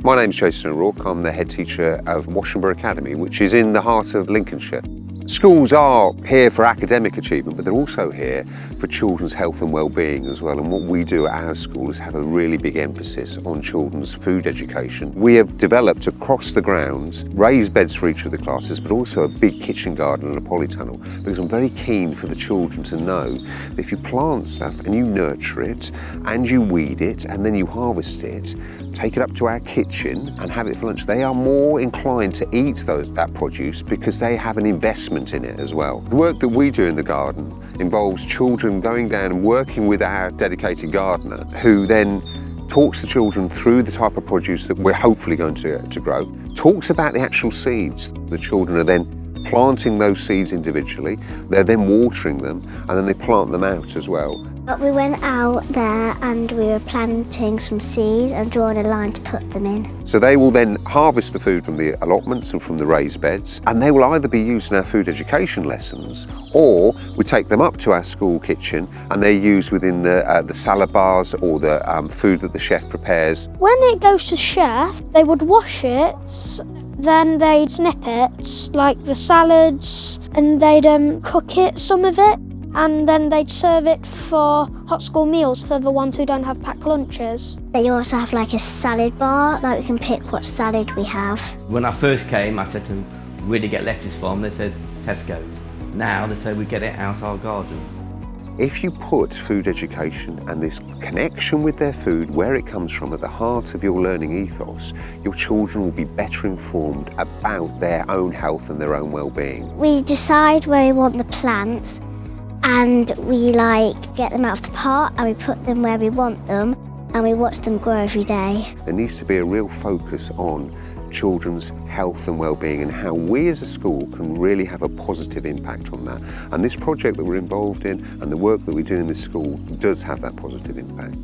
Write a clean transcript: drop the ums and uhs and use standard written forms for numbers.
My name's Jason O'Rourke. I'm the head teacher of Washingborough Academy, which is in the heart of Lincolnshire. Schools are here for academic achievement, but they're also here for children's health and well-being as well. And what we do at our school is have a really big emphasis on children's food education. We have developed across the grounds raised beds for each of the classes, but also a big kitchen garden and a polytunnel, because I'm very keen for the children to know that if you plant stuff and you nurture it and you weed it and then you harvest it, take it up to our kitchen and have it for lunch, they are more inclined to eat that produce because they have an investment in it as well. The work that we do in the garden involves children going down and working with our dedicated gardener, who then talks the children through the type of produce that we're hopefully going to grow, talks about the actual seeds. The children are then planting those seeds individually, they're then watering them, and then they plant them out as well. But we went out there and we were planting some seeds and drawing a line to put them in. So they will then harvest the food from the allotments and from the raised beds, and they will either be used in our food education lessons, or we take them up to our school kitchen and they're used within the salad bars or the food that the chef prepares. When it goes to chef, they would wash it, then they'd snip it, like the salads, and they'd cook it, some of it, and then they'd serve it for hot school meals for the ones who don't have packed lunches. They also have like a salad bar that we can pick what salad we have. When I first came, I said to them, where do you get lettuce from? They said, Tesco's. Now they say we get it out our garden. If you put food education and this connection with their food, where it comes from, at the heart of your learning ethos, your children will be better informed about their own health and their own well-being. We decide where we want the plants, and we get them out of the pot and we put them where we want them, and we watch them grow every day. There needs to be a real focus on children's health and well-being and how we as a school can really have a positive impact on that. And this project that we're involved in and the work that we do in this school does have that positive impact.